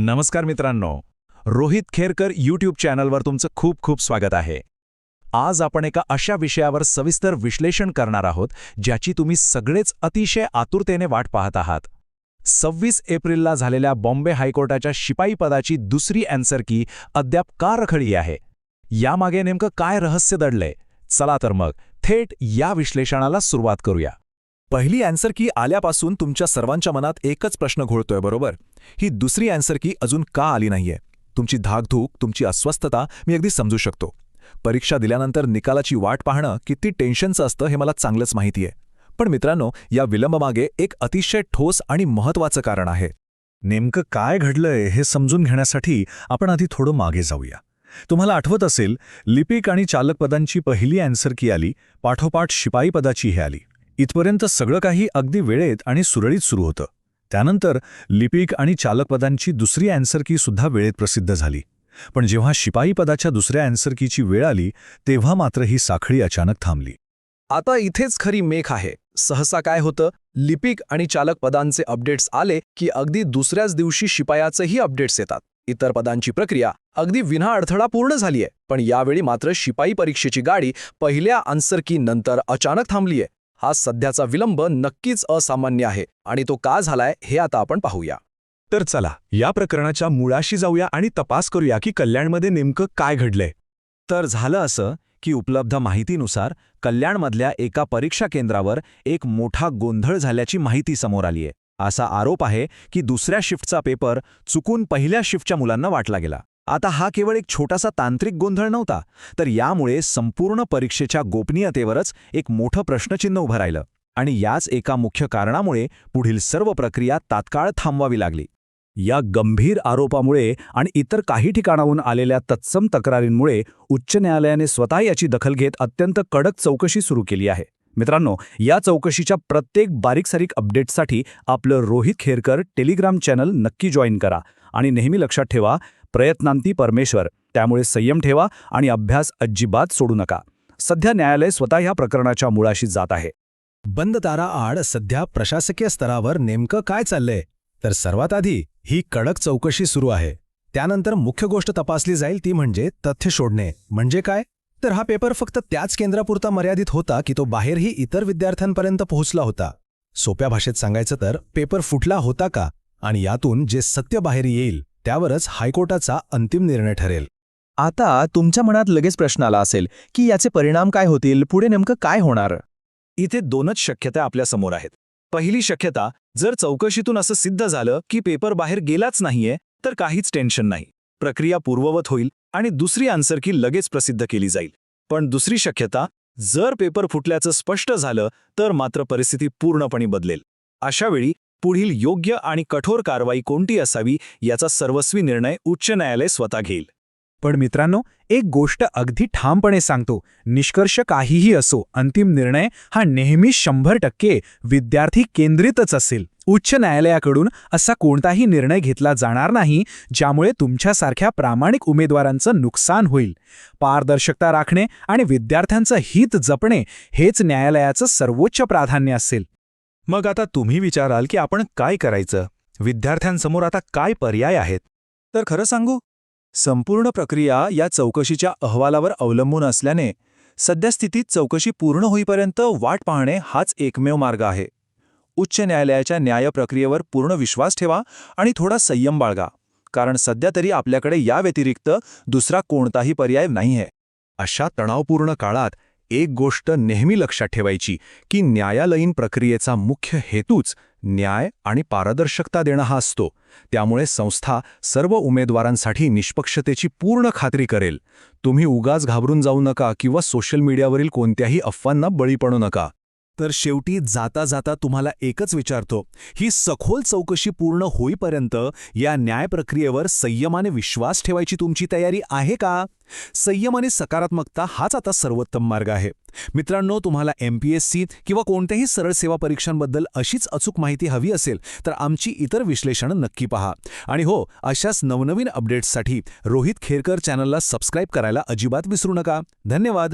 नमस्कार मित्रांनो, रोहित खेरकर यूट्यूब चॅनलवर तुमचं खूप खूप स्वागत आहे. आज आपण एका अशा विषयावर सविस्तर विश्लेषण करणार आहोत ज्याची तुम्ही सगळेच अतिशय आतुरतेने वाट पाहत आहात. 26 एप्रिलला झालेल्या बॉम्बे हायकोर्टाच्या शिपाई पदाची दुसरी ॲन्सर की अद्याप का रखडली आहे? यामागे नेमकं काय रहस्य दडलंय? चला तर मग थेट या विश्लेषणाला सुरुवात करूया. पहिली ॲन्सर की आल्यापासून तुमच्या सर्वांच्या मनात एकच प्रश्न घोळतोय, बरोबर? ही दुसरी ॲन्सर की अजून का आली नाहीये? तुमची धाकधूक, तुमची अस्वस्थता मी अगदी समजू शकतो. परीक्षा दिल्यानंतर निकालाची वाट पाहणं किती टेन्शनचं असतं हे मला चांगलंच माहिती आहे. पण मित्रांनो, या विलंबामागे एक अतिशय ठोस आणि महत्त्वाचं कारण आहे. नेमकं काय घडलंय हे समजून घेण्यासाठी आपण आधी थोडं मागे जाऊया. तुम्हाला आठवत असेल, लिपिक आणि चालक पदांची पहिली ॲन्सर की आली, पाठोपाठ शिपाई पदाची हे आली. इथपर्यंत सगळं काही अगदी वेळेत आणि सुरळीत सुरू होतं. त्यानंतर लिपिक आणि चालक पदांची दुसरी ॲन्सर की सुद्धा वेळेत प्रसिद्ध झाली. पण जेव्हा शिपाई पदाच्या दुसऱ्या ॲन्सर कीची वेळ आली, तेव्हा मात्र ही साखळी अचानक थांबली. आता इथेच खरी मेख आहे. सहसा काय होतं, लिपिक आणि चालक पदांचे अपडेट्स आले की अगदी दुसऱ्याच दिवशी शिपायाचेही अपडेट्स येतात. इतर पदांची प्रक्रिया अगदी विना अडथळा पूर्ण झालीय. पण यावेळी मात्र शिपाई परीक्षेची गाडी पहिल्या आन्सर की नंतर अचानक थांबलीय. हा सध्याचा विलंब नक्कीच असामान्य आहे आणि तो का झालाय हे आता आपण पाहूया. तर चला या प्रकरणाच्या मुळाशी जाऊया आणि तपास करूया की कल्याणमध्ये नेमकं काय घडलंय. तर झालं असं की उपलब्ध माहितीनुसार कल्याणमधल्या एका परीक्षा केंद्रावर एक मोठा गोंधळ झाल्याची माहिती समोर आलीय. असा आरोप आहे की दुसऱ्या शिफ्टचा पेपर चुकून पहिल्या शिफ्टच्या मुलांना वाटला गेला. आता हा केवळ एक छोटासा तांत्रिक गोंधळ नव्हता, तर यामुळे संपूर्ण परीक्षेच्या गोपनीयतेवरच एक मोठं प्रश्नचिन्ह उभं राहिलं. आणि याच एका मुख्य कारणामुळे पुढील सर्व प्रक्रिया तात्काळ थांबवावी लागली. या गंभीर आरोपामुळे आणि इतर काही ठिकाणाहून आलेल्या तत्सम तक्रारींमुळे उच्च न्यायालयाने स्वतः याची दखल घेत अत्यंत कडक चौकशी सुरू केली आहे. मित्रांनो, या चौकशीच्या प्रत्येक बारीकसारीक अपडेटसाठी आपलं रोहित खेरकर टेलिग्राम चॅनल नक्की जॉईन करा. आणि नेहमी लक्षात ठेवा, प्रयत्नांती परमेश्वर. त्यामुळे संयम ठेवा आणि अभ्यास अजिबात सोडू नका. सध्या न्यायालय स्वतः ह्या प्रकरणाच्या मुळाशी जात आहे. बंद दाराआड सध्या प्रशासकीय स्तरावर नेमकं काय चाललंय? तर सर्वात आधी ही कडक चौकशी सुरू आहे. त्यानंतर मुख्य गोष्ट तपासली जाईल, ती म्हणजे तथ्य शोधणे. म्हणजे काय? तर हा पेपर फक्त त्याच केंद्रापुरता मर्यादित होता की तो बाहेरही इतर विद्यार्थ्यांपर्यंत पोहोचला होता? सोप्या भाषेत सांगायचं तर पेपर फुटला होता का? आणि यातून जे सत्य बाहेर येईल त्यावरच हायकोर्टाचा अंतिम निर्णय ठरेल. आता तुमच्या मनात लगेच प्रश्न आला असेल की याचे परिणाम काय होतील, पुढे नेमकं काय होणार? इथे दोनच शक्यता आपल्या समोर आहेत. पहिली शक्यता, जर चौकशीतून असं सिद्ध झालं की पेपर बाहेर गेलाच नाहीये, तर काहीच टेन्शन नाही, प्रक्रिया पूर्ववत होईल आणि दुसरी आन्सर की लगेच प्रसिद्ध केली जाईल. पण दुसरी शक्यता, जर पेपर फुटल्याचं स्पष्ट झालं तर मात्र परिस्थिती पूर्णपणे बदलेल. अशावेळी पुढील योग्य आणि कठोर कारवाई कोणती असावी याचा सर्वस्वी निर्णय उच्च न्यायालय स्वतः घेईल. पण मित्रांनो, एक गोष्ट अगदी ठामपणे सांगतो, निष्कर्ष काहीही असो, अंतिम निर्णय हा नेहमी 100% विद्यार्थी केंद्रितच असेल. उच्च न्यायालयाकडून असा कोणताही निर्णय घेतला जाणार नाही ज्यामुळे तुमच्यासारख्या प्रामाणिक उमेदवारांचं नुकसान होईल. पारदर्शकता राखणे आणि विद्यार्थ्यांचं हित जपणे हेच न्यायालयाचं सर्वोच्च प्राधान्य असेल. मग आता तुम्ही विचाराल की आपण काय करायचं? विद्यार्थ्यांसमोर आता काय पर्याय आहेत? तर खरं सांगू, संपूर्ण प्रक्रिया या चौकशीच्या अहवालावर अवलंबून असल्याने सध्या स्थितीत चौकशी पूर्ण होईपर्यंत वाट पाहणे हाच एकमेव मार्ग आहे. उच्च न्यायालयाच्या न्याय प्रक्रियेवर पूर्ण विश्वास ठेवा आणि थोडा संयम बाळगा, कारण सध्या तरी आपल्याकडे या व्यतिरिक्त दुसरा कोणताही पर्याय नाहीये. अशा तणावपूर्ण काळात एक गोष्ट नेहमी लक्षात ठेवायची की न्यायालयीन प्रक्रियेचा मुख्य हेतूच न्याय आणि पारदर्शकता देणं हा असतो. त्यामुळे संस्था सर्व उमेदवारांसाठी निष्पक्षतेची पूर्ण खात्री करेल. तुम्ही उगाच घाबरून जाऊ नका किंवा सोशल मीडियावरील कोणत्याही अफवांना बळी पडू नका. तर शेवटी जाता जाता तुम्हाला एकच विचारतो, ही सखोल चौकशी पूर्ण होईपर्यंत या न्याय प्रक्रियेवर संयमाने विश्वास ठेवायची तुमची तयारी आहे का? संयम आणि सकारात्मकता हाच आता सर्वोत्तम मार्ग आहे. मित्रांनो, तुम्हाला MPSC किंवा कोणत्याही सरळ सेवा परीक्षांबद्दल अशीच अचूक माहिती हवी असेल तर आमची इतर विश्लेषणं नक्की पहा. आणि हो, अशाच नवनवीन अपडेट्ससाठी रोहित खेरकर चॅनलला सबस्क्राईब करायला अजिबात विसरू नका. धन्यवाद.